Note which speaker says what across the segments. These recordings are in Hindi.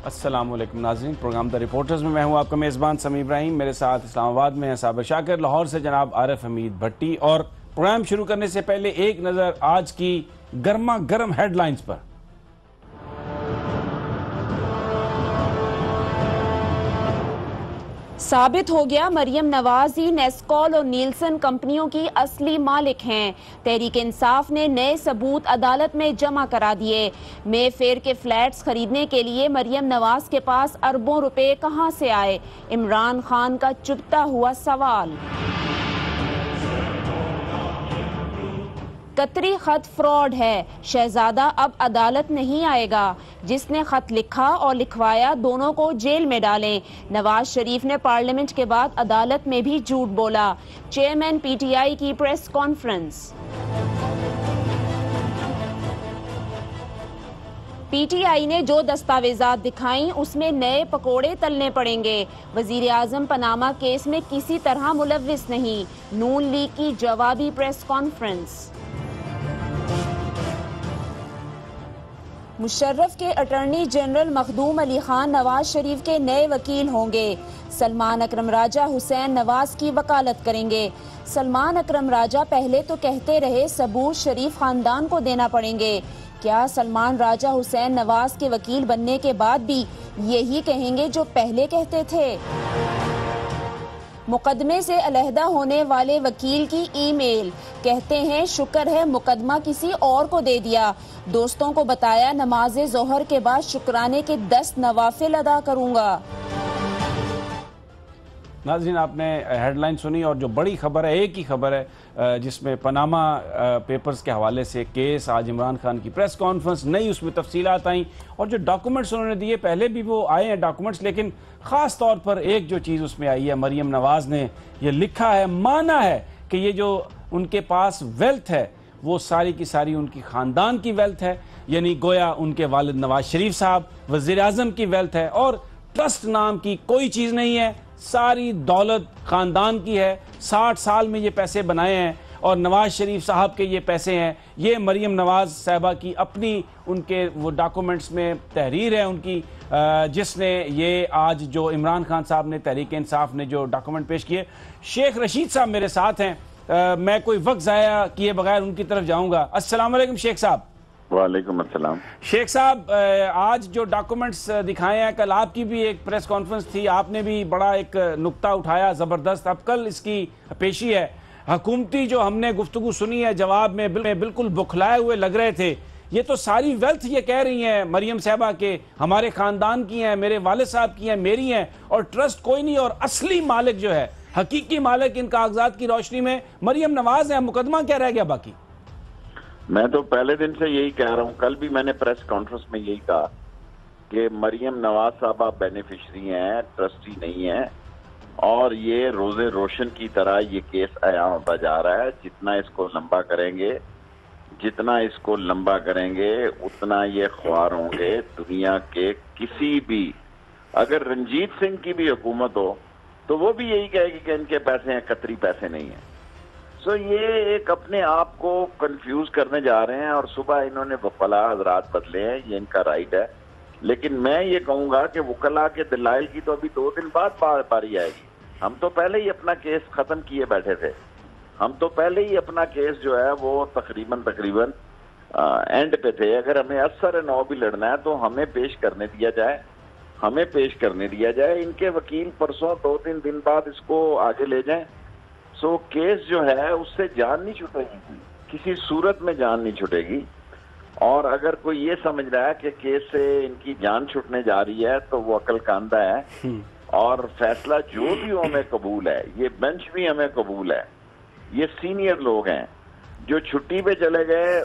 Speaker 1: अस्सलाम वालेकुम नाज़रीन, प्रोग्राम द रिपोर्टर्स में मैं हूं आपका मेज़बान समी इब्राहिम। मेरे साथ इस्लामाबाद में है साबिर शाकिर, लाहौर से जनाब आरिफ हमीद भट्टी। और प्रोग्राम शुरू करने से पहले एक नज़र आज की गर्मा गर्म हेडलाइंस पर।
Speaker 2: साबित हो गया मरियम नवाज ही नेस्कॉल और नीलसन कंपनियों की असली मालिक हैं। तहरीक इंसाफ ने नए सबूत अदालत में जमा करा दिए। मे फेयर के फ्लैट्स खरीदने के लिए मरियम नवाज के पास अरबों रुपए कहां से आए? इमरान खान का चुभता हुआ सवाल। कतरी खत फ्रॉड है, शहजादा अब अदालत नहीं आएगा। जिसने खत लिखा और लिखवाया दोनों को जेल में डालें। नवाज शरीफ ने पार्लियामेंट के बाद अदालत में भी झूठ बोला। चेयरमैन पीटीआई की प्रेस कॉन्फ्रेंस। पीटीआई ने जो दस्तावेजात दिखाई उसमें नए पकोड़े तलने पड़ेंगे। वजीर आजम पनामा केस में किसी तरह मुलव्विस नहीं। नून लीग की जवाबी प्रेस कॉन्फ्रेंस। मुशर्रफ के अटॉर्नी जनरल मखदूम अली खान नवाज शरीफ के नए वकील होंगे। सलमान अकरम राजा हुसैन नवाज की वकालत करेंगे। सलमान अकरम राजा पहले तो कहते रहे सबूत शरीफ खानदान को देना पड़ेंगे। क्या सलमान राजा हुसैन नवाज के वकील बनने के बाद भी यही कहेंगे जो पहले कहते थे? मुकदमे से अलहदा होने वाले वकील की ईमेल, कहते हैं शुक्र है मुकदमा किसी और को दे दिया। दोस्तों को बताया नमाज जोहर के बाद शुक्राने के 10 नवाफिल अदा करूंगा।
Speaker 1: नाज़रीन, आपने हेडलाइन सुनी और जो बड़ी खबर है, एक ही खबर है जिसमें पनामा पेपर्स के हवाले से केस, आज इमरान खान की प्रेस कॉन्फ्रेंस, नई उसमें तफसीलात आई और जो डॉक्यूमेंट्स उन्होंने दिए, पहले भी वो आए हैं डॉक्यूमेंट्स, लेकिन ख़ास तौर पर एक जो चीज़ उसमें आई है, मरियम नवाज़ ने ये लिखा है, माना है कि ये जो उनके पास वेल्थ है वो सारी की सारी उनकी ख़ानदान की वेल्थ है। यानी गोया उनके वालिद नवाज शरीफ साहब वज़ीर आज़म की वेल्थ है और ट्रस्ट नाम की कोई चीज़ नहीं है। सारी दौलत ख़ानदान की है। 60 साल में ये पैसे बनाए हैं और नवाज शरीफ साहब के ये पैसे हैं। ये मरियम नवाज साहबा की अपनी उनके वो डॉक्यूमेंट्स में तहरीर है उनकी, जिसने ये आज जो इमरान खान साहब ने, तहरीक इंसाफ ने जो डॉक्यूमेंट पेश किए। शेख रशीद साहब मेरे साथ हैं। मैं कोई वक्त ज़ाया किए बगैर उनकी तरफ जाऊँगा। अस्सलाम वालेकुम शेख साहब।
Speaker 3: वालेकुम अस्सलाम।
Speaker 1: शेख साहब, आज जो डॉक्यूमेंट्स दिखाए हैं, कल आपकी भी एक प्रेस कॉन्फ्रेंस थी, आपने भी बड़ा एक नुक्ता उठाया ज़बरदस्त। अब कल इसकी पेशी है। हुकूमती जो हमने गुफ्तगू सुनी है, जवाब में बिल्कुल बुखलाए हुए लग रहे थे। ये तो सारी वेल्थ ये कह रही हैं मरियम साहबा के हमारे ख़ानदान की हैं, मेरे वालिद साहब की हैं, मेरी हैं, और ट्रस्ट कोई नहीं, और असली मालिक जो है, हकीकी मालिक इन कागजात की रोशनी में मरियम नवाज है। मुकदमा क्या रह गया बाकी?
Speaker 3: मैं तो पहले दिन से यही कह रहा हूँ, कल भी मैंने प्रेस कॉन्फ्रेंस में यही कहा कि मरियम नवाज साहबा बेनिफिशरी हैं, ट्रस्टी नहीं है, और ये रोजे रोशन की तरह ये केस आया होता जा रहा है। जितना इसको लंबा करेंगे उतना ये ख्वार होंगे दुनिया के किसी भी। अगर रंजीत सिंह की भी हुकूमत हो तो वो भी यही कहेगी कि इनके पैसे हैं, कतरी पैसे नहीं है। सो ये एक अपने आप को कंफ्यूज करने जा रहे हैं, और सुबह इन्होंने वकला हजरात बदले हैं, ये इनका राइट है। लेकिन मैं ये कहूंगा कि वकला के दलाइल की तो अभी 2 दिन बाद बारी आएगी। हम तो पहले ही अपना केस खत्म किए बैठे थे। हम तो पहले ही अपना केस जो है वो तकरीबन एंड पे थे। अगर हमें असर 9 भी लड़ना है तो हमें पेश करने दिया जाए। इनके वकील परसों 2-3 दिन बाद इसको आगे ले जाएं। सो केस जो है उससे जान नहीं छूटेगी, किसी सूरत में जान नहीं छूटेगी। और अगर कोई ये समझ रहा है कि केस से इनकी जान छूटने जा रही है तो वो अक्लकांदा है। और फैसला जो भी हो हमें कबूल है, ये बेंच भी हमें कबूल है। ये सीनियर लोग हैं जो छुट्टी पे चले गए,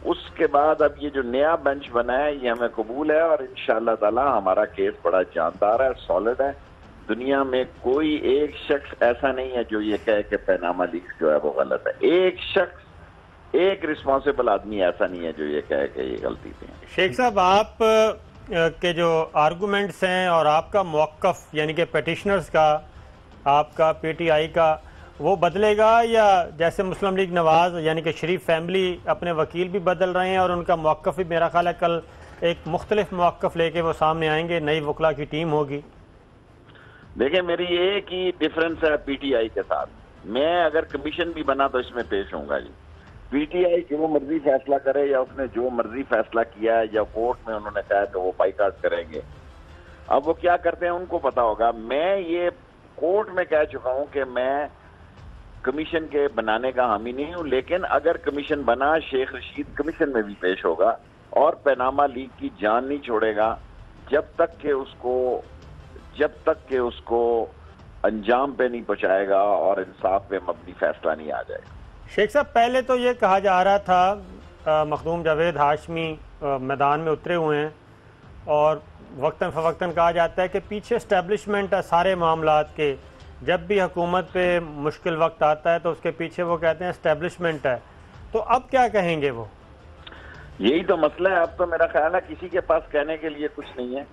Speaker 3: उसके बाद अब ये जो नया बेंच बना है ये हमें कबूल है। और इंशाअल्लाह ताला हमारा केस बड़ा जानदार है, सॉलिड है। दुनिया में कोई एक शख्स ऐसा नहीं है जो ये कहे कि पनामा लीक्स जो है वो गलत है। एक शख्स, एक रिस्पॉन्सिबल आदमी ऐसा नहीं है जो ये कहे कि ये गलती थी।
Speaker 4: शेख साहब, आप के जो आर्गूमेंट्स हैं और आपका मौक़िफ़, यानी कि पिटिशनर्स का, आपका पीटीआई का, वो बदलेगा, या जैसे मुस्लिम लीग नवाज यानी कि शरीफ फैमिली अपने वकील भी बदल रहे हैं और उनका मौक़िफ़ भी मेरा ख्याल है कल एक मुख्तलिफ मौक़िफ़ लेके वो सामने आएंगे, नई वकला की टीम होगी?
Speaker 3: देखिए, मेरी एक ही डिफरेंस है पीटीआई के साथ। मैं अगर कमीशन भी बना तो इसमें पेश होऊंगा जी। पीटीआई जो मर्जी फैसला करे या उसने जो मर्जी फैसला किया है या कोर्ट में उन्होंने कहा कि वो बाइकाट करेंगे, अब वो क्या करते हैं उनको पता होगा। मैं ये कोर्ट में कह चुका हूं कि मैं कमीशन के बनाने का हामी नहीं हूं, लेकिन अगर कमीशन बना, शेख रशीद कमीशन में भी पेश होगा और पनामा लीक की जान नहीं छोड़ेगा जब तक कि उसको अंजाम पे नहीं पहुंचाएगा और इंसाफ पे मबनी फैसला नहीं आ जाएगा।
Speaker 4: शेख साहब, पहले तो ये कहा जा रहा था मखदूम जावेद हाशमी मैदान में उतरे हुए हैं और वक्तन फ़वक्तन कहा जाता है कि पीछे एस्टेब्लिशमेंट है सारे मामलात के। जब भी हुकूमत पे मुश्किल वक्त आता है तो उसके पीछे वो कहते हैं एस्टेब्लिशमेंट है। तो अब क्या कहेंगे वो?
Speaker 3: यही तो मसला है। अब तो मेरा ख्याल है किसी के पास कहने के लिए कुछ नहीं है।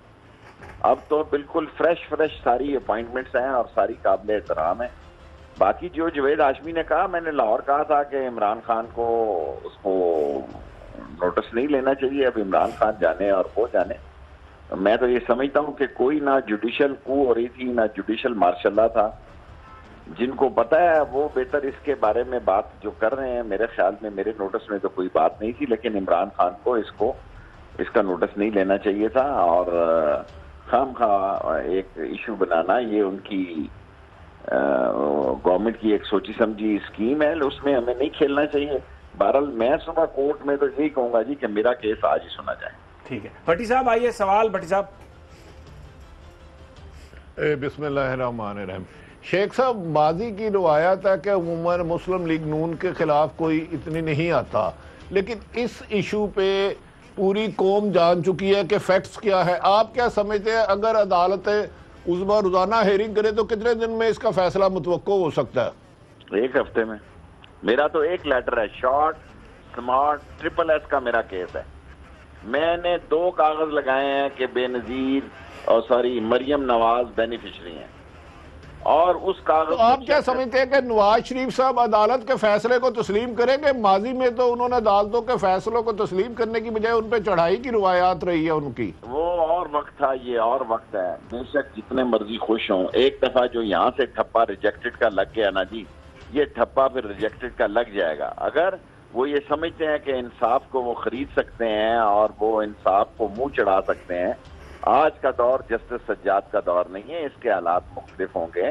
Speaker 3: अब तो बिल्कुल फ्रेश सारी अपॉइंटमेंट्स हैं और सारी काबिल एहतराम है। बाकी जो जवेद हाशमी ने कहा, मैंने लाहौर कहा था कि इमरान खान को उसको नोटिस नहीं लेना चाहिए। अब इमरान खान जाने और वो जाने। मैं तो ये समझता हूँ कि कोई ना जुडिशल कू हो रही थी ना जुडिशल मार्शल था। जिनको पता है वो बेहतर इसके बारे में बात जो कर रहे हैं। मेरे ख्याल में मेरे नोटिस में तो कोई बात नहीं थी, लेकिन इमरान खान को इसका नोटिस नहीं लेना चाहिए था और खामखा एक इशू बनाना, ये उनकी गवर्नमेंट की एक सोची समझी स्कीम है, उसमें हमें नहीं खेलना चाहिए। बहरहाल मैं सुबह कोर्ट में तो यही कहूंगा जी कि मेरा केस आज ही सुना जाए।
Speaker 1: ठीक है भट्टी साहब, आइए सवाल। भट्टी साहब।
Speaker 5: बिस्मिल्लाहिर्रहमानिर्रहीम। शेख साहब, माजी की रवायत है कि अमूमन मुस्लिम लीग नून के खिलाफ कोई इतनी नहीं आता, लेकिन इस इशू पे पूरी कौम जान चुकी है कि फैक्ट्स क्या है। आप क्या समझते हैं, अगर अदालत उज़्मा रोजाना हेयरिंग करे तो कितने दिन में इसका फैसला मुतवक्को हो सकता है?
Speaker 3: 1 हफ्ते में। मेरा तो एक लेटर है, शॉर्ट स्मार्ट SSS का मेरा केस है। मैंने 2 कागज लगाए हैं कि बेनजीर और मरियम नवाज बेनिफिशरी हैं और उस कागज।
Speaker 5: तो आप क्या समझते हैं कि नवाज शरीफ साहब अदालत के फैसले को तस्लीम करेंगे? माजी में तो उन्होंने अदालतों के फैसलों को तस्लीम करने की बजाय उन पर चढ़ाई की रवायात रही है उनकी।
Speaker 3: वो और वक्त था, ये और वक्त है। बेशक जितने मर्जी खुश हों, एक दफा जो यहाँ से ठप्पा रिजेक्टेड का लग गया ना जी, ये ठप्पा फिर रिजेक्टेड का लग जाएगा। अगर वो ये समझते हैं कि इंसाफ को वो खरीद सकते हैं और वो इंसाफ को मुंह चढ़ा सकते हैं, आज का दौर जस्टिस सज्जाद का दौर नहीं है। इसके हालात मुख्तलिफ होंगे।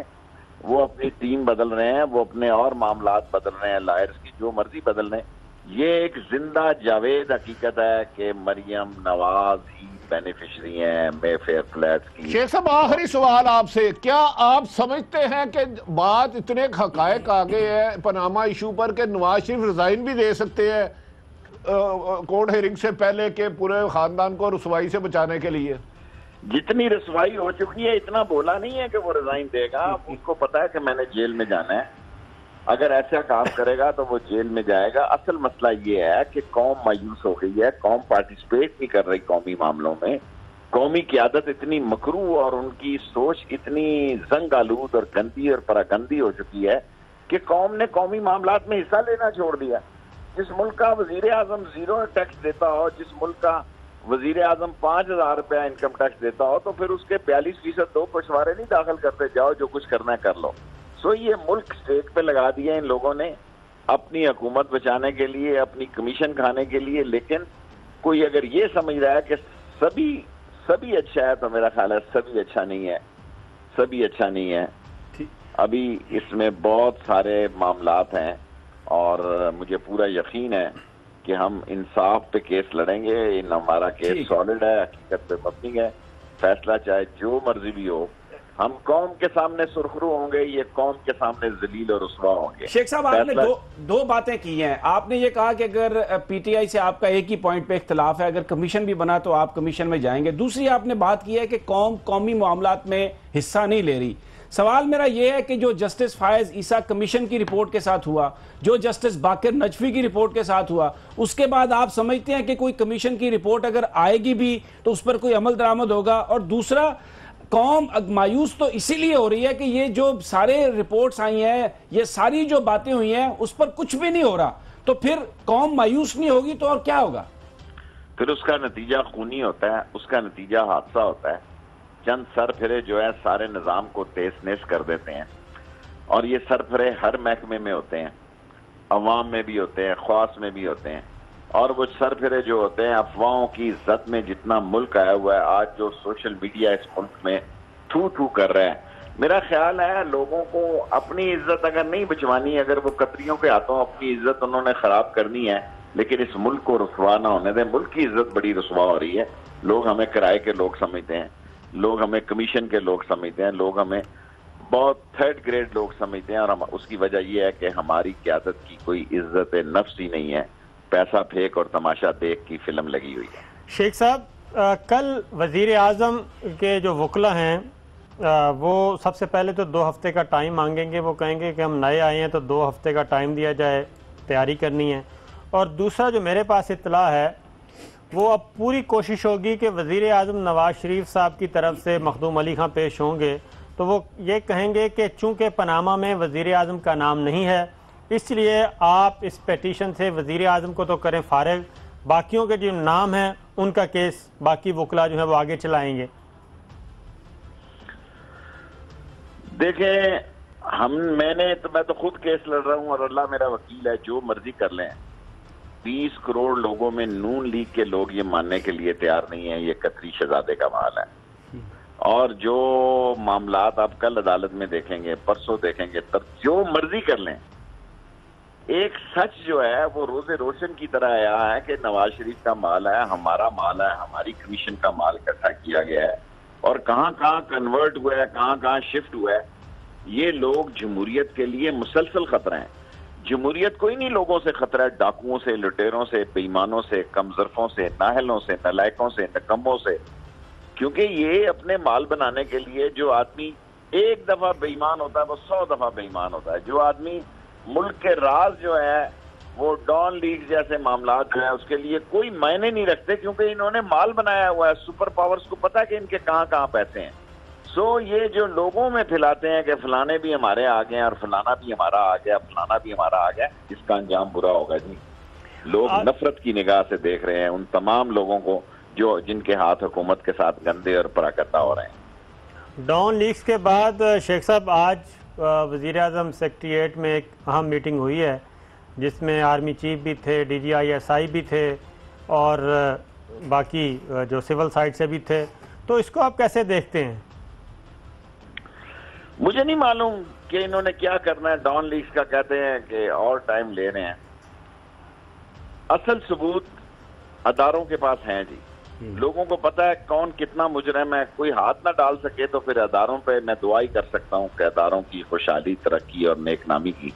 Speaker 3: वो अपनी टीम बदल रहे हैं, वो अपने और मामलात बदल रहे हैं, लायर्स की जो मर्जी बदल रहे हैं। ये एक जिंदा जावेद हकीकत है कि मरियम नवाज ही बेनिफिशरी हैं मेफेयर फ्लैट्स की।
Speaker 5: शेख साहब, आखिरी सवाल आपसे, क्या आप समझते हैं कि बात इतने हकायक आ गए हैं पनामा इशू पर कि नवाज शरीफ रिजाइन भी दे सकते हैं कोर्ट हेयरिंग से पहले के पूरे खानदान को रुसवाई से बचाने के लिए?
Speaker 3: जितनी रसवाई हो चुकी है इतना बोला नहीं है कि वो रिजाइन देगा। उसको पता है कि मैंने जेल में जाना है। अगर ऐसा काम करेगा तो वो जेल में जाएगा। असल मसला ये है कि कौम मायूस हो गई है, कौम पार्टिसिपेट नहीं कर रही कौमी मामलों में। कौमी क़यादत इतनी मकरू और उनकी सोच इतनी जंग आलूद और गंदी और परागंदी हो चुकी है कि कौम ने कौमी मामलात में हिस्सा लेना छोड़ दिया। जिस मुल्क का वजीर आजम 0 टैक्स देता हो, जिस मुल्क का वजीर आजम 5,000 रुपया इनकम टैक्स देता हो, तो फिर उसके 42% 2 पछवाड़े नहीं दाखिल करते, जाओ जो कुछ करना है कर लो। सो ये मुल्क स्टेक पे लगा दिया इन लोगों ने अपनी हुकूमत बचाने के लिए, अपनी कमीशन खाने के लिए। लेकिन कोई अगर ये समझ रहा है कि सभी अच्छा है, तो मेरा ख्याल है सभी अच्छा नहीं है, सभी अच्छा नहीं है। अभी इसमें बहुत सारे मामलात हैं और मुझे पूरा यकीन है कि हम इंसाफ पे केस लड़ेंगे। इन हमारा केस सॉलिड है, हकीकत पे मबनी है। फैसला चाहे जो मर्जी भी हो, हम कौम के सामने सुरखरू होंगे, ये कौम के सामने जलील और रुसवा होंगे।
Speaker 1: शेख साहब, आपने दो बातें की हैं। आपने ये कहा कि अगर पीटीआई से आपका एक ही पॉइंट पे इख्तलाफ है, अगर कमीशन भी बना तो आप कमीशन में जाएंगे। दूसरी आपने बात की है कि कौम कौमी मामलात में हिस्सा नहीं ले रही। सवाल मेरा यह है कि जो जस्टिस फायज ईसा कमीशन की रिपोर्ट के साथ हुआ, जो जस्टिस बाकिर नजफी की रिपोर्ट के साथ हुआ, उसके बाद आप समझते हैं कि कोई कमीशन की रिपोर्ट अगर आएगी भी तो उस पर कोई अमल दरामद होगा? और दूसरा, कौम मायूस तो इसीलिए हो रही है कि ये जो सारे रिपोर्ट्स आई हैं, ये सारी जो बातें हुई हैं, उस पर कुछ भी नहीं हो रहा। तो फिर कौम मायूस नहीं होगी तो और क्या होगा?
Speaker 3: फिर उसका नतीजा खूनी होता है, उसका नतीजा हादसा होता है। चंद सरफिरे जो है सारे निज़ाम को तेज नेस कर देते हैं, और ये सरफिरे हर महकमे में होते हैं, अवाम में भी होते हैं, ख्वास में भी होते हैं। और वो सरफिरे जो होते हैं अफवाहों की इज्जत में जितना मुल्क आया हुआ है, आज जो सोशल मीडिया इस मुल्क में थू थू कर रहा है, मेरा ख्याल है लोगों को अपनी इज्जत अगर नहीं बचवानी, अगर वो कतरियों के हाथों अपनी इज्जत उन्होंने खराब करनी है, लेकिन इस मुल्क को रुसवा ना होने दें। मुल्क की इज्जत बड़ी रुसवा हो रही है। लोग हमें किराए के लोग समझते हैं, लोग हमें कमीशन के लोग समझते हैं, लोग हमें बहुत थर्ड ग्रेड लोग समझते हैं, और उसकी वजह यह है कि हमारी क़यादत की कोई इज्जत नफ्स ही नहीं है। पैसा फेंक और तमाशा देख की फिल्म लगी हुई है।
Speaker 4: शेख साहब, कल वज़ीर आज़म के जो वकला हैं वो सबसे पहले तो 2 हफ्ते का टाइम मांगेंगे। वो कहेंगे कि हम नए आए हैं तो 2 हफ्ते का टाइम दिया जाए, तैयारी करनी है। और दूसरा जो मेरे पास इत्तला है वो अब पूरी कोशिश होगी कि वज़ीर आज़म नवाज़ शरीफ साहब की तरफ से मखदूम अली खां पेश होंगे तो वो ये कहेंगे कि चूँकि पनामा में वज़ीर आज़म का नाम नहीं है, इसलिए आप इस पेटिशन से वज़ीर आज़म को तो करें फारिग, बाकियों के जो नाम हैं उनका केस बाकी वकला जो है वो आगे चलाएंगे।
Speaker 3: देखें, मैं तो खुद केस लड़ रहा हूं और अल्लाह मेरा वकील है, जो मर्जी कर लें। 20 करोड़ लोगों में नून लीग के लोग ये मानने के लिए तैयार नहीं है ये कतरी शहजादे का माल है। और जो मामलात आप कल अदालत में देखेंगे, परसों देखेंगे, तब जो मर्जी कर लें, एक सच जो है वो रोजे रोशन की तरह आया है कि नवाज शरीफ का माल है, हमारा माल है, हमारी कमीशन का माल इकट्ठा किया गया है, और कहां कहां कन्वर्ट हुआ है, कहां कहां शिफ्ट हुआ है। ये लोग जमहूरियत के लिए मुसलसल खतरा हैं। जमहूरियत कोई नहीं लोगों से खतरा है, डाकुओं से, लुटेरों से, बेईमानों से, कमजरफों से, नाहलों से, नलायकों से, नकम्मों से। क्योंकि ये अपने माल बनाने के लिए जो आदमी एक दफा बेईमान होता है वो 100 दफा बेईमान होता है। जो आदमी मुल्क के राज जो है वो डॉन लीग जैसे मामला जो है उसके लिए कोई मायने नहीं रखते, क्योंकि इन्होंने माल बनाया हुआ है। सुपर पावर्स को पता है कि इनके कहां कहां पैसे हैं। ये जो लोगों में फैलाते हैं कि फलाने भी हमारे आ गए और फलाना भी हमारा आ गया, फलाना भी हमारा आ गया, इसका अंजाम बुरा होगा जी। लोग नफरत की निगाह से देख रहे हैं उन तमाम लोगों को जो जिनके हाथ हुकूमत के साथ गंदे और पराकता हो रहे हैं।
Speaker 4: डॉन लीग्स के बाद शेख साहब आज वज़ीर आज़म सेक्रेटेरिएट में एक अहम मीटिंग हुई है जिसमें आर्मी चीफ भी थे, DGI भी थे और बाकी जो सिविल साइड से भी थे। तो इसको आप कैसे देखते हैं?
Speaker 3: मुझे नहीं मालूम कि इन्होंने क्या करना है। डॉन लीग्स का कहते हैं कि और टाइम ले रहे हैं। असल सबूत अदारों के पास हैं जी। लोगों को पता है कौन कितना मुजरिम है। कोई हाथ ना डाल सके तो फिर अदारों पे मैं दुआ ही कर सकता हूँ कि अदारों की खुशहाली, तरक्की और नेकनामी की।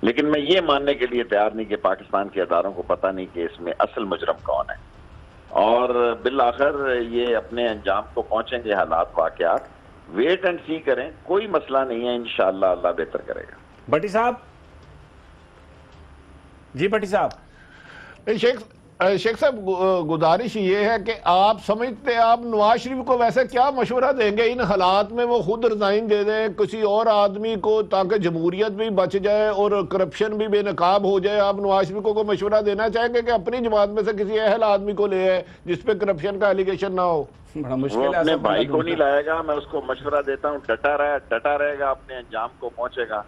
Speaker 3: लेकिन मैं ये मानने के लिए तैयार नहीं कि पाकिस्तान के अदारों को पता नहीं कि इसमें असल मुजरिम कौन है, और बिल आखिर ये अपने अंजाम को पहुंचेंगे। हालात वाकयात वेट एंड सी करें, कोई मसला नहीं है, इंशाअल्लाह अल्लाह बेहतर करेगा।
Speaker 1: भट्टी साहब जी, भट्टी साहब।
Speaker 5: शेख साहब, गुजारिश ये है कि आप समझते हैं आप नवाज शरीफ को वैसे क्या मशवरा देंगे इन हालात में? वो खुद रिजाइन दे दें किसी और आदमी को ताकि जमहूरियत भी बच जाए और करप्शन भी बेनकाब हो जाए। आप नवाज शरीफ को मशवरा देना चाहेंगे कि अपनी जमात में से किसी अहल आदमी को ले आए जिसपे करप्शन का एलिगेशन ना हो?
Speaker 1: बड़ा मुश्किल है।
Speaker 3: अपने भाई को नहीं लाएगा, मैं उसको मशवरा देता हूँ, डटा रहेगा, अपने अंजाम को पहुंचेगा।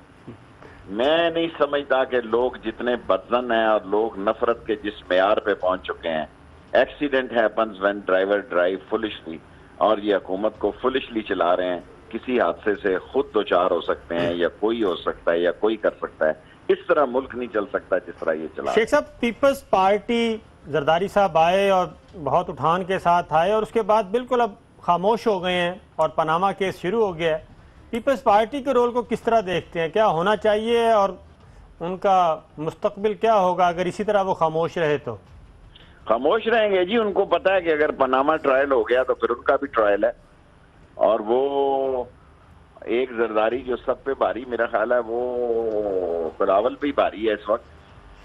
Speaker 3: मैं नहीं समझता कि लोग जितने बदजन हैं और लोग नफरत के जिस मेयार पे पहुंच चुके हैं। Accident happens when driver drive foolishly, और ये हुकूमत को फुलिशली चला रहे हैं। किसी हादसे से खुद दो चार हो सकते हैं, या कोई हो सकता है, या कोई कर सकता है। इस तरह मुल्क नहीं चल सकता जिस तरह ये चला।
Speaker 4: शेख साहब, पीपल्स पार्टी जरदारी साहब आए और बहुत उठान के साथ आए और उसके बाद बिल्कुल अब खामोश हो गए हैं और पनामा केस शुरू हो गया है। पीपल्स पार्टी के रोल को किस तरह देखते हैं? क्या होना चाहिए और उनका मुस्तकबिल क्या होगा अगर इसी तरह वो खामोश रहे? तो
Speaker 3: खामोश रहेंगे जी। उनको पता है कि अगर पनामा ट्रायल हो गया तो फिर उनका भी ट्रायल है, और वो एक जरदारी जो सब पे भारी, मेरा ख्याल है वो बिलावल पे ही भारी है इस वक्त।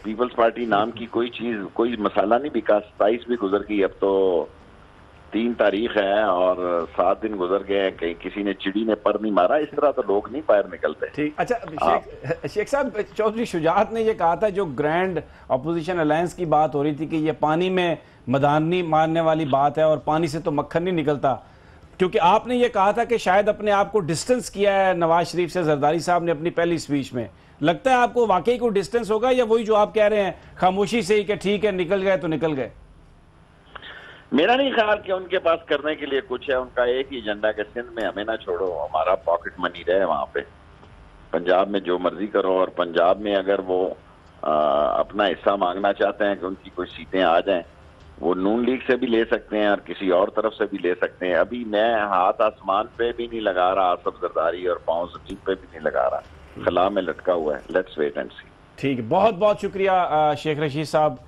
Speaker 3: पीपल्स पार्टी नाम की कोई चीज, कोई मसाला नहीं बिका। 27 भी गुजर गई, अब तो 3 तारीख है और 7 दिन गुजर गए हैं, कहीं किसी ने चिड़ी ने पर नहीं मारा, इस तरह तो लोग नहीं बाहर निकलते।
Speaker 1: ठीक, अच्छा शेख साहब, चौधरी शुजात ने ये कहा था, जो ग्रैंड अपोजिशन अलायंस की बात हो रही थी कि ये पानी में मदानी मारने वाली बात है और पानी से तो मक्खन नहीं निकलता, क्योंकि आपने ये कहा था कि शायद अपने आप को डिस्टेंस किया है नवाज शरीफ से जरदारी साहब ने अपनी पहली स्पीच में। लगता है आपको वाकई कोई डिस्टेंस होगा या वही जो आप कह रहे हैं खामोशी से ही कि ठीक है निकल गए तो निकल गए?
Speaker 3: मेरा नहीं ख्याल कि उनके पास करने के लिए कुछ है। उनका एक ही एजेंडा कि सिंध में हमें ना छोड़ो, हमारा पॉकेट मनी रहे वहां पे, पंजाब में जो मर्जी करो। और पंजाब में अगर वो अपना हिस्सा मांगना चाहते हैं कि उनकी कोई सीटें आ जाएं, वो नून लीग से भी ले सकते हैं और किसी और तरफ से भी ले सकते हैं। अभी मैं हाथ आसमान पे भी नहीं लगा रहा आसफ जरदारी और पांव जमीन पे भी नहीं लगा रहा, खला में लटका हुआ है। लेट्स वेट एंड सी।
Speaker 1: ठीक है, बहुत बहुत शुक्रिया शेख रशीद साहब,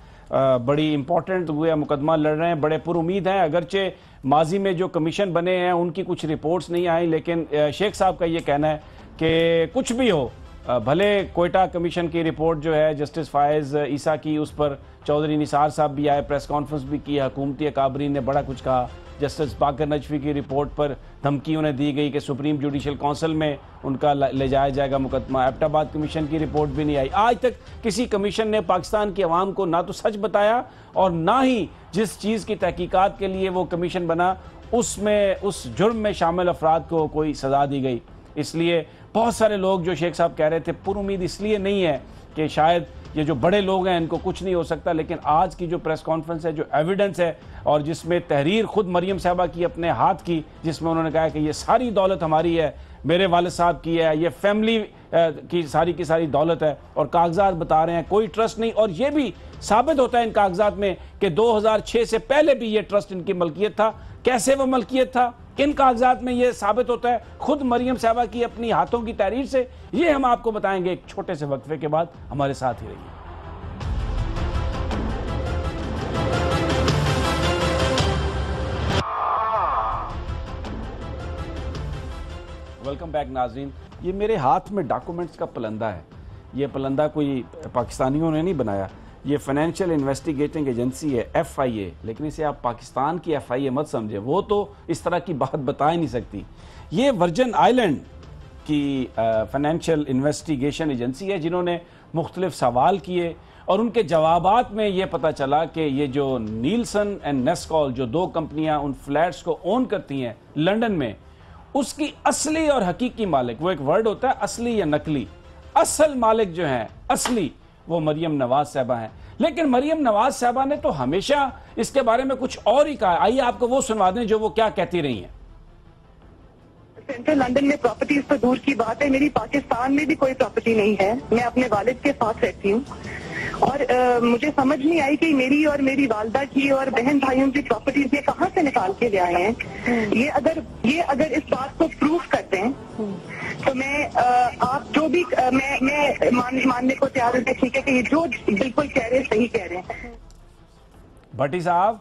Speaker 1: बड़ी इंपॉर्टेंट हुए मुकदमा लड़ रहे हैं, बड़े पुरुमीद हैं। अगरचे माजी में जो कमीशन बने हैं उनकी कुछ रिपोर्ट्स नहीं आई, लेकिन शेख साहब का ये कहना है कि कुछ भी हो, भले कोयटा कमीशन की रिपोर्ट जो है जस्टिस फायज़ ईसा की, उस पर चौधरी निसार साहब भी आए, प्रेस कॉन्फ्रेंस भी की, हुकूमती अकाबरीन ने बड़ा कुछ कहा। जस्टिस बाकर नजफी की रिपोर्ट पर धमकी उन्हें दी गई कि सुप्रीम जुडिशल काउंसिल में उनका ले जाया जाएगा मुकदमा। एबटाबाद कमीशन की रिपोर्ट भी नहीं आई। आज तक किसी कमीशन ने पाकिस्तान की आवाम को ना तो सच बताया और ना ही जिस चीज़ की तहकीकात के लिए वो कमीशन बना उसमें उस जुर्म में शामिल अफराद को कोई सज़ा दी गई। इसलिए बहुत सारे लोग जो शेख साहब कह रहे थे पुरुमीद इसलिए नहीं है कि शायद ये जो बड़े लोग हैं इनको कुछ नहीं हो सकता, लेकिन आज की जो प्रेस कॉन्फ्रेंस है, जो एविडेंस है और जिसमें तहरीर खुद मरियम साहबा की अपने हाथ की, जिसमें उन्होंने कहा कि ये सारी दौलत हमारी है, मेरे वालिद साहब की है, ये फैमिली की सारी दौलत है, और कागजात बता रहे हैं कोई ट्रस्ट नहीं। और ये भी साबित होता है इन कागजात में कि 2006 से पहले भी ये ट्रस्ट इनकी मलकियत था। कैसे वो मलकियत था, किन कागजात में ये साबित होता है, खुद मरियम साहबा की अपनी हाथों की तहरीर से। ये हम आपको बताएंगे एक छोटे से वक्फे के बाद। हमारे साथ ही रहिए। वेलकम बैक नाजरीन। ये मेरे हाथ में डॉक्यूमेंट्स का पलंदा है। ये पलंदा कोई पाकिस्तानियों ने नहीं बनाया, ये फाइनेंशियल इन्वेस्टिगेटिंग एजेंसी है FIA, लेकिन इसे आप पाकिस्तान की FIA मत समझे, वो तो इस तरह की बात बता ही नहीं सकती। ये वर्जिन आइलैंड की फाइनेंशियल इन्वेस्टिगेशन एजेंसी है, जिन्होंने मुख्तलिफ सवाल किए और उनके जवाबात में ये पता चला कि ये जो नीलसन एंड नेस्कॉल, जो 2 कंपनियां उन फ्लैट्स को ओन करती हैं लंदन में, उसकी असली और हकीकी मालिक, वो एक वर्ड होता है असली या नकली, असल मालिक जो है असली, वो मरियम नवाज साहबा हैं। लेकिन मरियम नवाज साहबा ने तो हमेशा इसके बारे में कुछ और ही कहा। आइए आपको वो सुनवा दें जो वो क्या कहती रही हैं।
Speaker 6: सेंट्रल लंदन में प्रॉपर्टीज तो दूर की बात है, मेरी पाकिस्तान में भी कोई प्रॉपर्टी नहीं है। मैं अपने वालिद के साथ रहती हूँ और मुझे समझ नहीं आई कि मेरी और मेरी वालदा की और बहन भाइयों की प्रॉपर्टीज ये कहाँ से निकाल के ले आए हैं। ये अगर इस बात को प्रूफ करते हैं तो मैं आप जो भी मैं मानने को तैयार हूँ, ठीक है कि ये जो बिल्कुल कह रहे हैं सही कह रहे हैं।
Speaker 1: भट्टी साहब,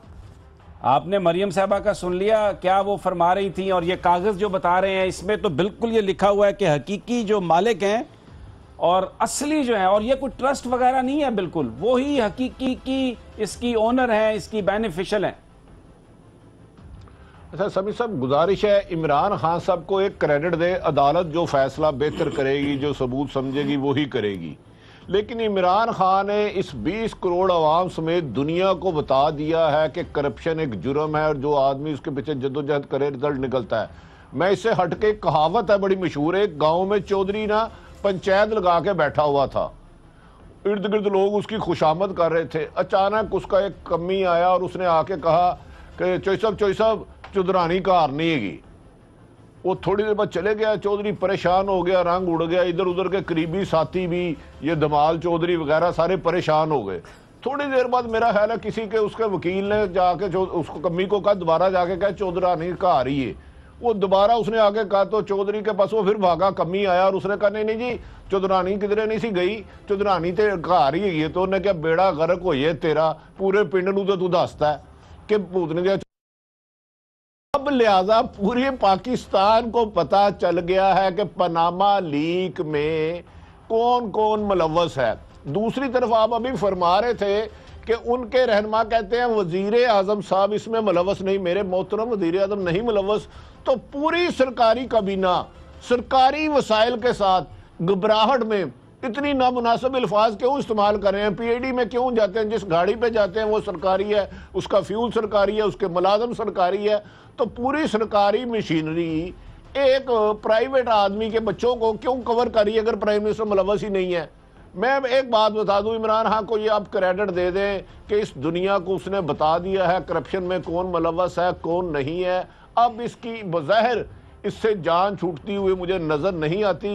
Speaker 1: आपने मरियम साहबा का सुन लिया, क्या वो फरमा रही थी? और ये कागज जो बता रहे हैं इसमें तो बिल्कुल ये लिखा हुआ है कि हकीकी जो मालिक हैं और असली जो है, और ये कोई ट्रस्ट वगैरह नहीं है, बिल्कुल वो ही हकीकी की इसकी ओनर है, इसकी बेनिफिशियल है।
Speaker 5: अच्छा समी साहब, गुजारिश है इमरान खान साहब को एक क्रेडिट दे, अदालत जो फैसला बेहतर करेगी, जो सबूत समझेगी वो ही करेगी। लेकिन इमरान खान ने इस 20 करोड़ आवाम समेत दुनिया को बता दिया है कि करप्शन एक जुर्म है और जो आदमी उसके पीछे जद्दोजहद करे रिजल्ट निकलता है। मैं इससे हटके कहावत है बड़ी मशहूर है, गाँव में चौधरी ना पंचायत लगा के बैठा हुआ था, इर्द गिर्द लोग उसकी खुशामद कर रहे थे। अचानक उसका एक कमी आया और उसने आके कहा कि चौई साहब चौधरानी कार नहीं हैगी। वो थोड़ी देर बाद चले गया, चौधरी परेशान हो गया, रंग उड़ गया, इधर उधर के करीबी साथी भी, ये धमाल चौधरी वगैरह सारे परेशान हो गए। थोड़ी देर बाद मेरा ख्याल है किसी के उसके वकील ने जाके उसको कमी को कहा, दोबारा जाके कहा चौधरानी का आ रही है। वो दोबारा उसने आगे कहा तो चौधरी के पास वो फिर भागा, कमी आया और उसने कहा नहीं जी चौधरानी किधरे नहीं सी गई, चौधरानी तो घर ही है। तो उन्हें क्या बेड़ा गर्क हो तेरा, पूरे पिंड नूं तो तू दसदा है कि भूतने दिया। अब लिहाजा पूरे पाकिस्तान को पता चल गया है कि पनामा लीक में कौन कौन मुलव्वस है। दूसरी तरफ आप अभी फरमा रहे थे कि उनके रहनुमा कहते हैं वजीर आजम साहब इसमें मुलव्वस नहीं। मेरे मोहतरम वजीर आजम नहीं मुलव्वस, तो पूरी सरकारी काबीना सरकारी वसाइल के साथ घबराहट में इतनी नामुनासिब अल्फाज क्यों इस्तेमाल कर रहे हैं? पीएडी में क्यों जाते हैं? जिस गाड़ी पे जाते हैं वो सरकारी है, उसका फ्यूल सरकारी है, उसके मुलाजम सरकारी है। तो पूरी सरकारी मशीनरी एक प्राइवेट आदमी के बच्चों को क्यों कवर करी अगर प्राइम मिनिस्टर मुलव्वस ही नहीं है? मैं एक बात बता दूं, इमरान खान को ये आप क्रेडिट दे दें कि इस दुनिया को उसने बता दिया है करप्शन में कौन मुलव्वस है कौन नहीं है। अब इसकी बज़ाहिर इससे जान छूटती हुई मुझे नज़र नहीं आती।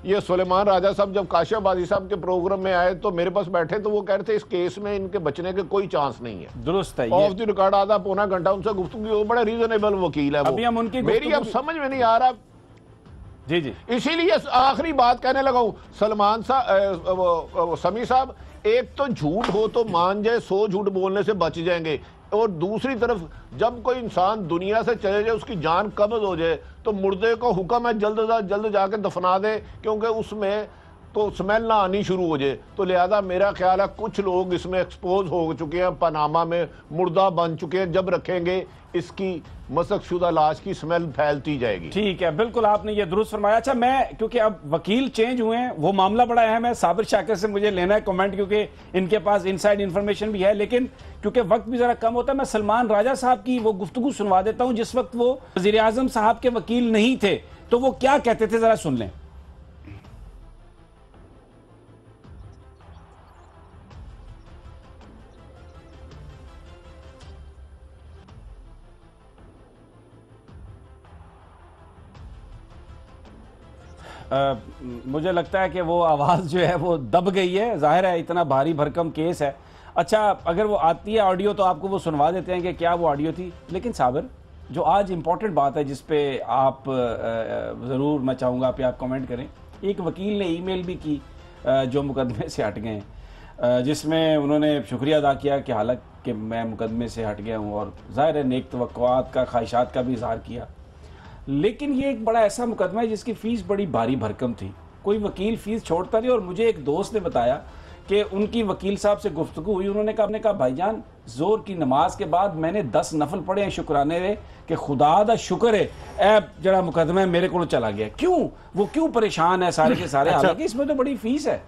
Speaker 5: ये सुलेमान राजा साहब जब काशियाबादी साहब के प्रोग्राम में आए तो मेरे पास बैठे तो वो कह रहे थे इस केस में इनके बचने के कोई चांस नहीं है।
Speaker 1: दुरुस्त है,
Speaker 5: ऑफ द रिकॉर्ड आधा पौना घंटा उनसे गुफ्तगू की, वो बड़े रीजनेबल वकील है।
Speaker 1: अभी हम उनकी
Speaker 5: मेरी अब समझ में नहीं आ रहा।
Speaker 1: जी जी,
Speaker 5: इसीलिए आखिरी बात कहने लगा हूं, सलमान साहब समी साहब, एक तो झूठ हो तो मान जाए, 100 झूठ बोलने से बच जाएंगे। और दूसरी तरफ जब कोई इंसान दुनिया से चले जाए, उसकी जान कब्ज हो जाए, तो मुर्दे को हुक्म है जल्द जाके दफना दे, क्योंकि उसमें तो स्मेल ना आनी शुरू हो जाए। तो लिहाजा मेरा ख्याल है कुछ लोग इसमें एक्सपोज हो चुके हैं, पनामा में मुर्दा बन चुके हैं। जब रखेंगे इसकी मसकशुदा लाश की स्मेल फैलती जाएगी।
Speaker 1: ठीक है, बिल्कुल आपने ये दुरुस्त फरमाया। अच्छा, मैं क्योंकि अब वकील चेंज हुए हैं, वो मामला बड़ा अहम है। साबिर शाकिर से मुझे लेना है कमेंट, क्योंकि इनके पास इनसाइड इंफॉर्मेशन भी है, लेकिन क्योंकि वक्त भी जरा कम होता है, मैं सलमान राजा साहब की वो गुफ्तगू सुनवा देता हूं जिस वक्त वो वजीर आजम साहब के वकील नहीं थे, तो वो क्या कहते थे, जरा सुन लें। मुझे लगता है कि वो आवाज़ जो है वो दब गई है, जाहिर है इतना भारी भरकम केस है। अच्छा, अगर वो आती है ऑडियो तो आपको वो सुनवा देते हैं कि क्या वो ऑडियो थी। लेकिन साबिर, जो आज इंपॉर्टेंट बात है जिस पे आप ज़रूर मैं चाहूँगा आप कमेंट करें। एक वकील ने ईमेल भी की जो मुकदमे से हट गए हैं, जिसमें उन्होंने शुक्रिया अदा किया कि हालांकि मैं मुकदमे से हट गया हूँ, और ज़ाहिर है नेक तवक्कुआत का, ख्वाहिशात का भी इज़हार किया। लेकिन ये एक बड़ा ऐसा मुकदमा है जिसकी फ़ीस बड़ी भारी भरकम थी, कोई वकील फ़ीस छोड़ता नहीं। और मुझे एक दोस्त ने बताया कि उनकी वकील साहब से गुफ्तगू हुई, उन्होंने कहा भाईजान जोर की नमाज के बाद मैंने 10 नफल पढ़े हैं शुक्राने रे कि खुदा दा शुक्र है ऐ जरा मुकदमा मेरे को चला गया। क्यों वो क्यों परेशान है सारे के सारे? हालांकि इसमें तो बड़ी फ़ीस है।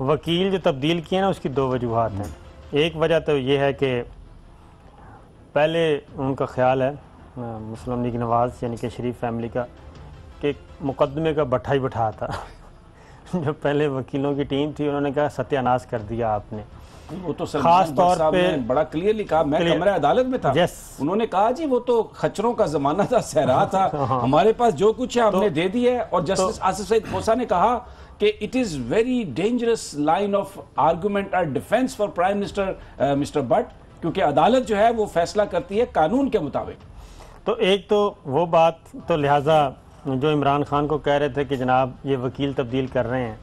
Speaker 4: वकील जो तब्दील किए ना उसकी 2 वजूहात हैं। एक वजह तो ये है कि पहले उनका ख्याल है मुस्लिम लीग नवाज़ यानी कि शरीफ फैमिली का कि मुकदमे का बट्ठा ही बैठा था। जो पहले वकीलों की टीम थी उन्होंने कहा सत्यानाश कर दिया आपने।
Speaker 1: वो तो
Speaker 4: खास तौर पे
Speaker 1: बड़ा क्लियरली कहा, मैं कमरे अदालत में था, उन्होंने कहा जी वो तो खच्चरों का जमाना था, सहरा था, हमारे पास जो कुछ है हमने दे दी है। और जस्टिस आसिफ सईद खोसा ने कहा कि it is very dangerous line of argument और defence for prime minister mister but, क्योंकि अदालत जो है वो फैसला करती है कानून के मुताबिक।
Speaker 4: तो एक तो वो बात, तो लिहाजा जो इमरान खान को कह रहे थे कि जनाब ये वकील तब्दील कर रहे हैं,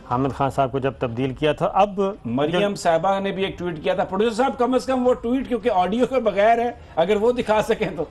Speaker 4: हामिद खान साहब को जब तब्दील किया था, अब
Speaker 1: मरियम साहबा ने भी एक ट्वीट किया था। प्रोड्यूसर साहब कम से कम वो ट्वीट, क्योंकि ऑडियो के बगैर है, अगर वो दिखा सकें तो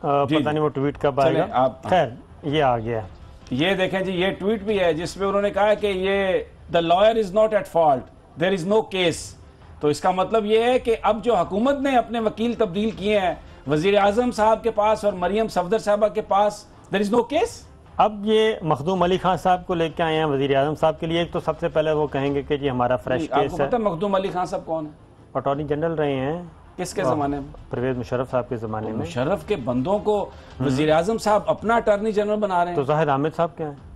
Speaker 4: पता नहीं वो ट्वीट कब आएगा। खैर ये आ गया,
Speaker 1: ये देखें जी, ये ट्वीट भी है जिसमें उन्होंने कहा कि ये the lawyer is not at fault, there is no case. तो इसका मतलब ये है कि अब जो हुकूमत ने अपने वकील तब्दील किए हैं वजीर आजम साहब के पास और मरियम सफदर साहबा के पास, देयर इज नो केस।
Speaker 4: अब ये मखदूम अली खान साहब को लेके आए हैं वजीर आजम साहब के लिए। एक तो सबसे पहले वो कहेंगे कि जी हमारा फ्रेश केस है।
Speaker 1: आपको पता है मखदूम अली खान साहब कौन है?
Speaker 4: अटॉर्नी जनरल रहे हैं।
Speaker 1: किसके जमाने में?
Speaker 4: परवेज मुशर्रफ साहब के जमाने में।
Speaker 1: मुशर्रफ के बंदों को वजीर आजम साहब अपना अटॉर्नी जनरल बना रहे हैं।
Speaker 4: तो जाहिद अहमद साहब क्या है?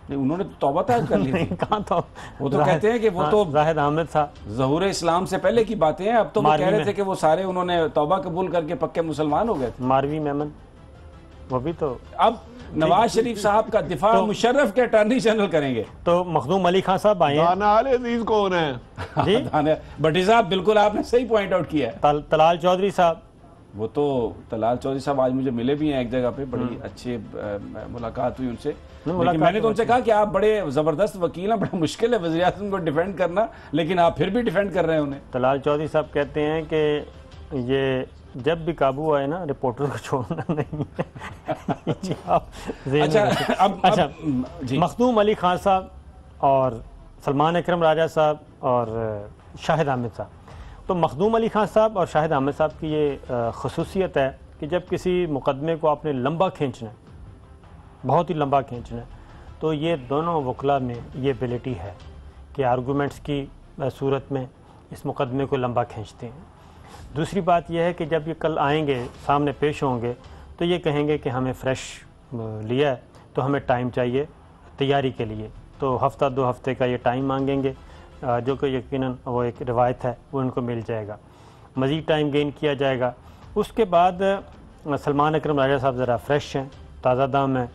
Speaker 1: नहीं, उन्होंने तो तौबा तय कर ली थी।
Speaker 4: कहाँ तो
Speaker 1: वो तो कहते हैं कि वो तो
Speaker 4: जाहिद अहमद साहब
Speaker 1: ज़हूर इस्लाम से पहले की बातें हैं। अब तो वो कह रहे थे कि वो सारे उन्होंने तौबा कबूल करके पक्के मुसलमान हो गए थे।
Speaker 4: मारवी मेमन वो भी तो। अब
Speaker 1: नवाज शरीफ साहब का दिफा तो मुशर्रफ के अटॉर्नी जनरल करेंगे।
Speaker 4: तो मखदूम अली खान साहब आए हैं।
Speaker 5: अजीज कौन है?
Speaker 4: जी
Speaker 1: भट्टी साहब, बिल्कुल आपने सही पॉइंट आउट किया है।
Speaker 4: तलाल चौधरी साहब,
Speaker 1: वो तो तलाल चौधरी साहब आज मुझे मिले भी हैं एक जगह पे, बड़ी अच्छी मुलाकात हुई उनसे। लेकिन मैंने तो उनसे कहा कि आप बड़े जबरदस्त वकील हैं, बड़ा मुश्किल है वज़ीर आज़म को डिफेंड करना, लेकिन आप फिर भी डिफेंड कर रहे हैं उन्हें।
Speaker 4: तलाल चौधरी साहब कहते हैं कि ये जब भी काबू आए ना रिपोर्टर को छोड़ना नहीं है। जी आप
Speaker 1: अच्छा
Speaker 4: मखदूम अली खान साहब और सलमान अकरम राजा साहब और शाहिद आमिर साहब। तो मखदूम अली खान साहब और शाहिद आमिर साहब की ये खसूसियत है कि जब किसी मुकदमे को आपने लंबा खींचना है, बहुत ही लंबा खींचना है, तो ये दोनों वकला में ये एबिलिटी है कि आर्गूमेंट्स की सूरत में इस मुकदमे को लंबा खींचते हैं। दूसरी बात यह है कि जब ये कल आएंगे, सामने पेश होंगे, तो ये कहेंगे कि हमें फ़्रेश लिया है, तो हमें टाइम चाहिए तैयारी के लिए, तो हफ़्ता 2 हफ़्ते का ये टाइम मांगेंगे, जो कि यकीनन वो एक रिवायत है, वो उनको मिल जाएगा। मज़ीद टाइम गेन किया जाएगा। उसके बाद सलमान अकरम राजा साहब ज़रा फ्रेश हैं, ताज़ा दाम हैं,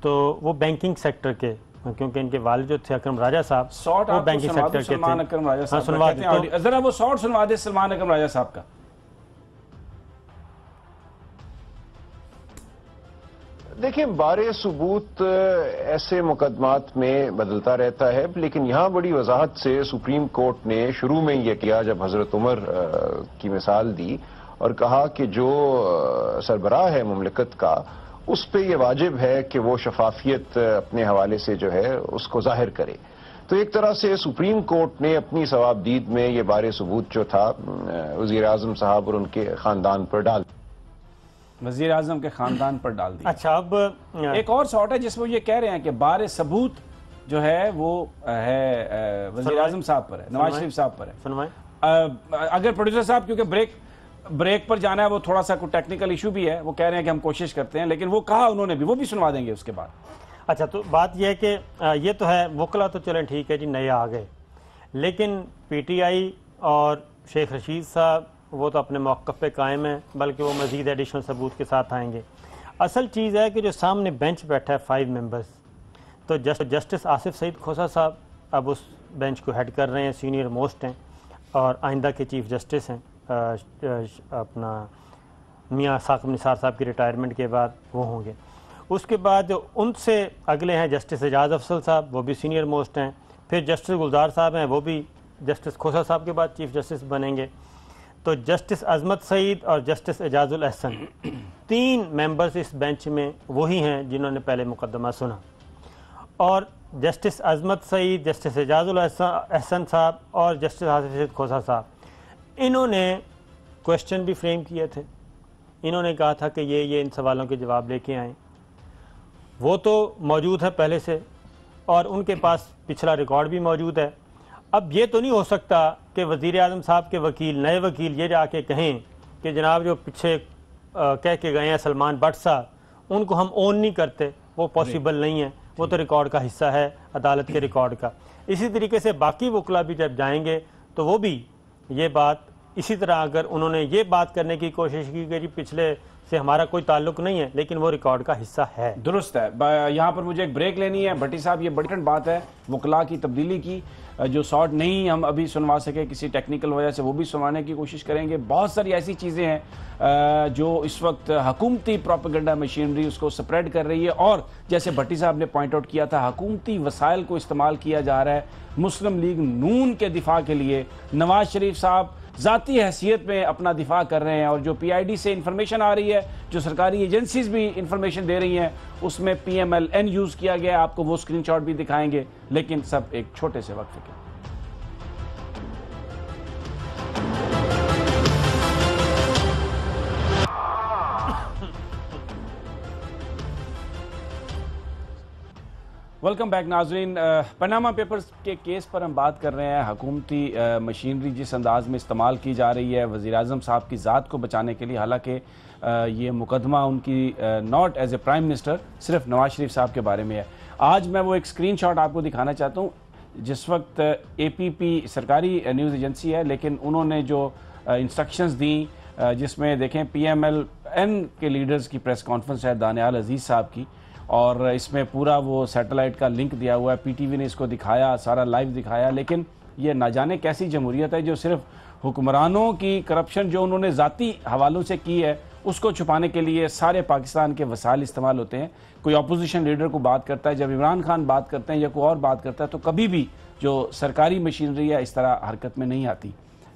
Speaker 4: तो वो बैंकिंग सेक्टर के, क्योंकि इनके वालिद जो थे अकरम राजा साहब, वो बैंकिंग सेक्टर के थे। हाँ, सुनवा दें
Speaker 1: ज़रा वो शॉर्ट सुनवा दे सलमान अकरम राजा साहब का।
Speaker 7: देखिए, बारे सबूत ऐसे मुकदमात में बदलता रहता है, लेकिन यहाँ बड़ी वजाहत से सुप्रीम कोर्ट ने शुरू में यह किया जब हजरत उमर की मिसाल दी और कहा कि जो सरबराह है मुमलिकत का, उस पे ये वाजिब है कि वो शफाफियत अपने हवाले से जो है उसको जाहिर करे। तो एक तरह से सुप्रीम कोर्ट ने अपनी सवाबदीद में ये बारे सबूत जो था वज़ीर आज़म साहब और उनके ख़ानदान पर डाल,
Speaker 1: वज़ीर आज़म के ख़ानदान पर डाल दिया।
Speaker 4: अच्छा, अब
Speaker 1: एक और शॉट है जिसमें ये कह रहे हैं कि बारे सबूत जो है वो है वज़ीर आज़म साहब पर है, नवाज शरीफ साहब पर है।
Speaker 4: सुनवाएं।
Speaker 1: अगर प्रोड्यूसर साहब, क्योंकि ब्रेक पर जाना है, वो थोड़ा सा कोई टेक्निकल इशू भी है, वो कह रहे हैं कि हम कोशिश करते हैं, लेकिन वो कहा उन्होंने भी, वो भी सुनवा देंगे उसके बाद।
Speaker 4: अच्छा, तो बात यह है कि ये तो है, वकला तो चलें ठीक है जी, नए आ गए, लेकिन पीटीआई और शेख रशीद साहब वो तो अपने मौक़िफ़ पे कायम है, बल्कि वो मज़ीद एडिशनल सबूत के साथ आएंगे। असल चीज़ है कि जो सामने बेंच बैठा है 5 मेंबर्स, तो जस्टिस आसिफ सईद खोसा साहब अब उस बेंच को हेड कर रहे हैं, सीनियर मोस्ट हैं और आइंदा के चीफ जस्टिस हैं। अपना मियाँ साकिब निसार साहब की रिटायरमेंट के बाद वो होंगे। उसके बाद उनसे अगले हैं जस्टिस एजाज अफसल साहब, वो भी सीनियर मोस्ट हैं। फिर जस्टिस गुलजार साहब हैं, वो भी जस्टिस खोसा साहब के बाद चीफ जस्टिस बनेंगे। तो जस्टिस अजमत सईद और जस्टिस एजाजुल अहसन 3 मेंबर्स इस बेंच में वही हैं जिन्होंने पहले मुकदमा सुना, और जस्टिस अजमत सईद, जस्टिस एजाजुल अहसन साहब और जस्टिस आसिफ सईद खोसा साहब, इन्होंने क्वेश्चन भी फ्रेम किए थे। इन्होंने कहा था कि ये इन सवालों के जवाब लेके आएँ। वो तो मौजूद है पहले से और उनके पास पिछला रिकॉर्ड भी मौजूद है। अब ये तो नहीं हो सकता कि वज़ीर आज़म साहब के वकील, नए वकील ये जाके कहें कि जनाब जो पीछे कह के गए हैं सलमान भट्ट साहब, उनको हम ओन नहीं करते, वो पॉसिबल नहीं है, वो तो रिकॉर्ड का हिस्सा है, अदालत के रिकॉर्ड का। इसी तरीके से बाकी वकला भी जब जाएंगे तो वो भी ये बात इसी तरह, अगर उन्होंने ये बात करने की कोशिश की कि जी पिछले से हमारा कोई ताल्लुक नहीं है, लेकिन वो रिकॉर्ड का हिस्सा है।
Speaker 1: दुरुस्त है। यहाँ पर मुझे एक ब्रेक लेनी है। भट्टी साहब, ये बड़ी बात है वकला की तब्दीली की, जो शॉर्ट नहीं हम अभी सुनवा सके किसी टेक्निकल वजह से, वो भी सुनवाने की कोशिश करेंगे। बहुत सारी ऐसी चीज़ें हैं जो इस वक्त हुकूमती प्रोपेगेंडा मशीनरी उसको स्प्रेड कर रही है, और जैसे भट्टी साहब ने पॉइंट आउट किया था, हुकूमती वसाइल को इस्तेमाल किया जा रहा है मुस्लिम लीग नून के दिफा के लिए। नवाज शरीफ साहब ज़ाती हैसियत में अपना दिफा कर रहे हैं, और जो PID से इंफॉर्मेशन आ रही है, जो सरकारी एजेंसीज भी इंफॉर्मेशन दे रही हैं, उसमें PMLN यूज़ किया गया। आपको वो स्क्रीनशॉट भी दिखाएंगे, लेकिन सब एक छोटे से वक्फे के। वेलकम बैक नाजरीन। पनामा पेपर्स के केस पर हम बात कर रहे हैं। हुकूमती मशीनरी जिस अंदाज में इस्तेमाल की जा रही है वज़ीर आज़म साहब की ज़ात को बचाने के लिए, हालांकि ये मुकदमा उनकी not as a prime minister, सिर्फ नवाज शरीफ साहब के बारे में है। आज मैं वो एक स्क्रीनशॉट आपको दिखाना चाहता हूँ। जिस वक्त APP सरकारी न्यूज़ एजेंसी है, लेकिन उन्होंने जो इंस्ट्रक्शंस दी, जिसमें देखें PMLN के लीडर्स की प्रेस कॉन्फ्रेंस है दानियाल अजीज़ साहब की, और इसमें पूरा वो सैटेलाइट का लिंक दिया हुआ है। PTV ने इसको दिखाया, सारा लाइव दिखाया, लेकिन ये ना जाने कैसी जमहूरियत है जो सिर्फ हुक्मरानों की करप्शन जो उन्होंने ज़ाती हवालों से की है उसको छुपाने के लिए सारे पाकिस्तान के वसाइल इस्तेमाल होते हैं। कोई अपोजिशन लीडर को बात करता है, जब इमरान खान बात करते हैं या कोई और बात करता है, तो कभी भी जो सरकारी मशीनरी है इस तरह हरकत में नहीं आती।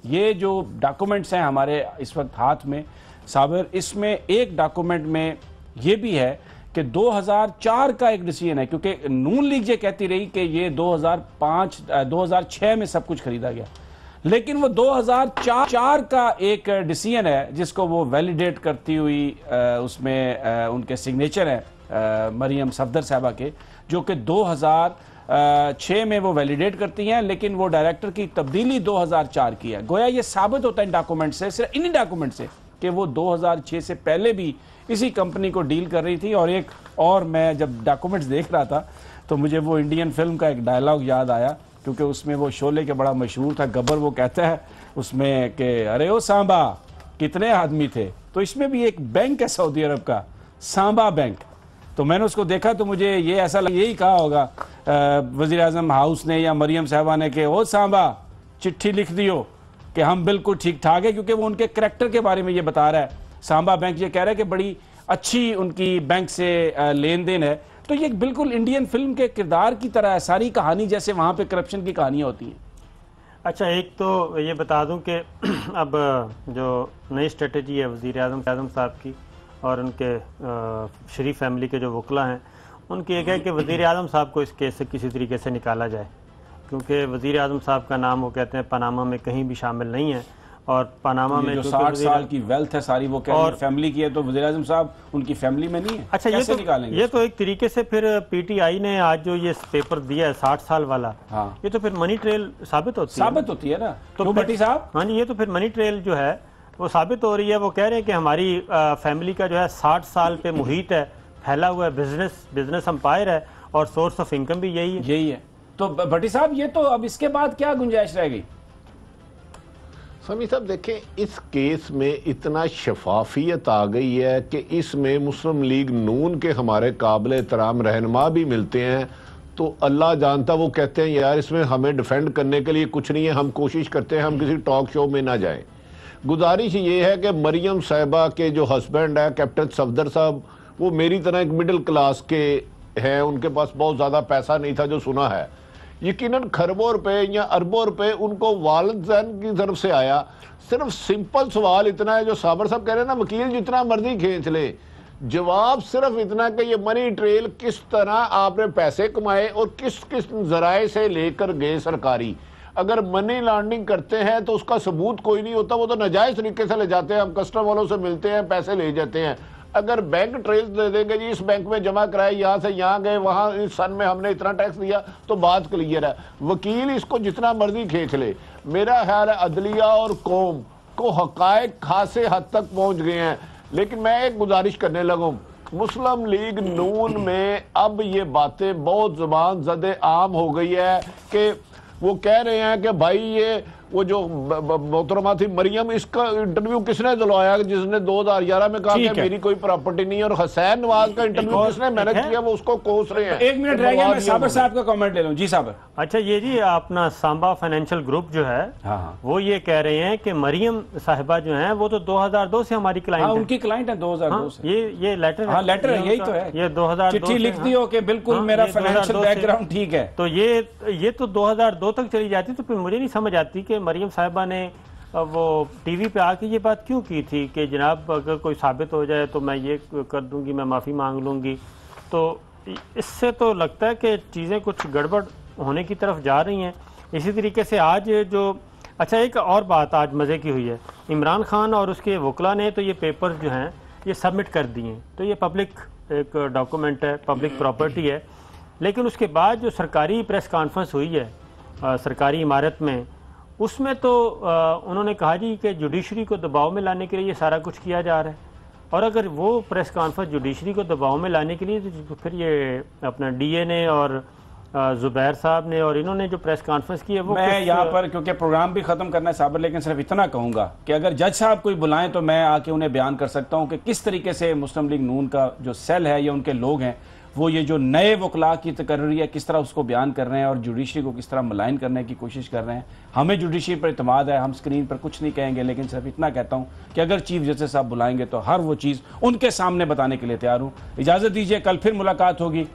Speaker 1: ये जो डॉक्यूमेंट्स हैं हमारे इस वक्त हाथ में साबिर, इसमें एक डॉक्यूमेंट में ये भी है कि 2004 का एक डिसीजन है, क्योंकि नून लीग ये कहती रही कि ये 2006 में सब कुछ खरीदा गया, लेकिन वो 2004 का एक डिसीजन है जिसको वो वैलिडेट करती हुई उसमें उनके सिग्नेचर हैं मरियम सफदर साहबा के, जो कि 2006 में वो वैलिडेट करती हैं, लेकिन वो डायरेक्टर की तब्दीली 2004 की है। गोया ये साबित होता है डॉक्यूमेंट से, सिर्फ इन्हीं डॉक्यूमेंट से, कि वो 2006 से पहले भी इसी कंपनी को डील कर रही थी। और मैं जब डॉक्यूमेंट्स देख रहा था तो मुझे वो इंडियन फिल्म का एक डायलॉग याद आया, क्योंकि उसमें वो शोले के बड़ा मशहूर था, गब्बर वो कहता है उसमें कि अरे ओ सांबा कितने आदमी थे। तो इसमें भी एक बैंक है सऊदी अरब का, सांबा बैंक। तो मैंने उसको देखा तो मुझे ये ऐसा लगा, यही कहा होगा वज़ीर आज़म हाउस ने या मरियम साहबा ने कि ओ सांबा चिट्ठी लिख दियो कि हम बिल्कुल ठीक ठाक है, क्योंकि वो उनके करैक्टर के बारे में ये बता रहा है। सांबा बैंक ये कह रहा है कि बड़ी अच्छी उनकी बैंक से लेन देन है। तो ये बिल्कुल इंडियन फिल्म के किरदार की तरह है, सारी कहानी जैसे वहाँ पे करप्शन की कहानियाँ होती हैं।
Speaker 4: अच्छा, एक तो ये बता दूं कि अब जो नई स्ट्रेटजी है वज़ीर आज़म साहब की और उनके शरीफ फैमिली के जो वकला हैं, उनकी एक है कि वज़ीर आज़म साहब को इस केस से किसी तरीके से निकाला जाए, क्योंकि वज़ीर आज़म साहब का नाम वो कहते हैं पनामा में कहीं भी शामिल नहीं है। और पनामा में
Speaker 1: जो 60 साल की वेल्थ है सारी वो और फैमिली की है, तो वज़ीर आज़म साहब उनकी फैमिली में नहीं है।
Speaker 4: अच्छा, ये तो एक तरीके से फिर पीटीआई ने आज जो ये पेपर दिया है 60 साल वाला, हाँ, ये तो फिर मनी ट्रेल साबित होती
Speaker 1: है ना। तो भट्टी साहब,
Speaker 4: हाँ जी, ये तो फिर मनी ट्रेल जो है वो साबित हो रही है। वो कह रहे हैं कि हमारी फैमिली का जो है 60 साल पे मुहित है, फैला हुआ है, बिजनेस एम्पायर है और सोर्स ऑफ इनकम भी यही है।
Speaker 1: तो भट्टी साहब, ये तो अब इसके बाद क्या गुंजाइश रह गई?
Speaker 5: समी साहब देखें, इस केस में इतना शफाफियत आ गई है कि इसमें मुस्लिम लीग नून के हमारे काबिल एहतराम रहनुमा भी मिलते हैं। तो अल्लाह जानता, वो कहते हैं यार इसमें हमें डिफेंड करने के लिए कुछ नहीं है, हम कोशिश करते हैं हम किसी टॉक शो में ना जाएं। गुजारिश ये है कि मरियम साहिबा के जो हस्बैंड है कैप्टन सफदर साहब, वो मेरी तरह एक मिडिल क्लास के हैं, उनके पास बहुत ज़्यादा पैसा नहीं था जो सुना है। यकीनन खरबों रुपए या अरबों रुपए उनको वालिदैन की तरफ से आया। सिर्फ सिंपल सवाल इतना है जो साबर साहब कह रहे हैं ना, वकील जितना मर्जी खींच ले, जवाब सिर्फ इतना कि ये मनी ट्रेल किस तरह आपने पैसे कमाए और किस किस जराए से लेकर गए सरकारी। अगर मनी लॉन्ड्रिंग करते हैं तो उसका सबूत कोई नहीं होता, वो तो नाजायज तरीके से ले जाते हैं, हम कस्टम वालों से मिलते हैं, पैसे ले जाते हैं। अगर बैंक ट्रेल दे देंगे जी इस बैंक में जमा कराए, यहाँ से यहाँ गए, वहाँ इस सन में हमने इतना टैक्स दिया, तो बात क्लियर है। वकील इसको जितना मर्जी खींच ले। मेरा ख्याल है अदलिया और कौम को हकायक खासे हद तक पहुँच गए हैं। लेकिन मैं एक गुजारिश करने लगूँ, मुस्लिम लीग नून में अब ये बातें बहुत ज़बान ज़दे आम हो गई है कि वो कह रहे हैं कि भाई ये वो जो मोहतरमा थी मरियम, इसका इंटरव्यू किसने दिलवाया जिसने 2011 में कहा कि मेरी कोई प्रॉपर्टी नहीं है, और हुसैन नवाज का इंटरव्यू किसने मैनेज किया, वो उसको कोस रहे हैं।
Speaker 1: एक मिनट रह गया, मैं साबर साहब का कमेंट ले लूं। जी साबर।
Speaker 4: अच्छा, ये जी अपना सांबा फाइनेंशियल ग्रुप जो है, हाँ, वो ये कह रहे हैं कि मरियम साहिबा जो है वो तो 2002 से हमारी क्लाइंट है।
Speaker 1: उनकी क्लाइंट है 2002 से।
Speaker 4: ये लेटर
Speaker 1: है, लेटर है, यही तो है।
Speaker 4: ये 2002
Speaker 1: चिट्ठी लिख दी हो कि बिल्कुल मेरा फाइनेंशियल बैकग्राउंड ठीक है।
Speaker 4: तो ये तो 2002 तक चली जाती, तो फिर मुझे नहीं समझ आती कि मरियम साहिबा ने वो टीवी पे आके ये बात क्यों की थी कि जनाब अगर कोई साबित हो जाए तो मैं ये कर दूंगी, मैं माफ़ी मांग लूंगी। तो इससे तो लगता है कि चीज़ें कुछ गड़बड़ होने की तरफ जा रही हैं। इसी तरीके से आज जो, अच्छा एक और बात आज मज़े की हुई है, इमरान खान और उसके वकला ने तो ये पेपर्स जो हैं ये सबमिट कर दिए। तो ये पब्लिक एक डॉक्यूमेंट है, पब्लिक प्रॉपर्टी है। लेकिन उसके बाद जो सरकारी प्रेस कॉन्फ्रेंस हुई है सरकारी इमारत में, उसमें तो उन्होंने कहा जी कि जुडिशरी को दबाव में लाने के लिए ये सारा कुछ किया जा रहा है। और अगर वो प्रेस कॉन्फ्रेंस जुडिशरी को दबाव में लाने के लिए, तो फिर ये अपना डीए ने और जुबैर साहब ने और इन्होंने जो प्रेस कॉन्फ्रेंस की है वो,
Speaker 1: मैं यहाँ पर क्योंकि प्रोग्राम भी ख़त्म करना है साबर, लेकिन सिर्फ इतना कहूँगा कि अगर जज साहब कोई बुलाएं तो मैं आके उन्हें बयान कर सकता हूँ कि किस तरीके से मुस्लिम लीग नून का जो सेल है या उनके लोग हैं वो ये जो नए वकला की तकर्री है किस तरह उसको बयान कर रहे हैं और जुडिशरी को किस तरह मलाइन करने की कोशिश कर रहे हैं। हमें जुडिशरी पर इत्मीनान है, हम स्क्रीन पर कुछ नहीं कहेंगे, लेकिन सिर्फ इतना कहता हूं कि अगर चीफ जस्टिस साहब बुलाएंगे तो हर वो चीज़ उनके सामने बताने के लिए तैयार हूं। इजाज़त दीजिए, कल फिर मुलाकात होगी।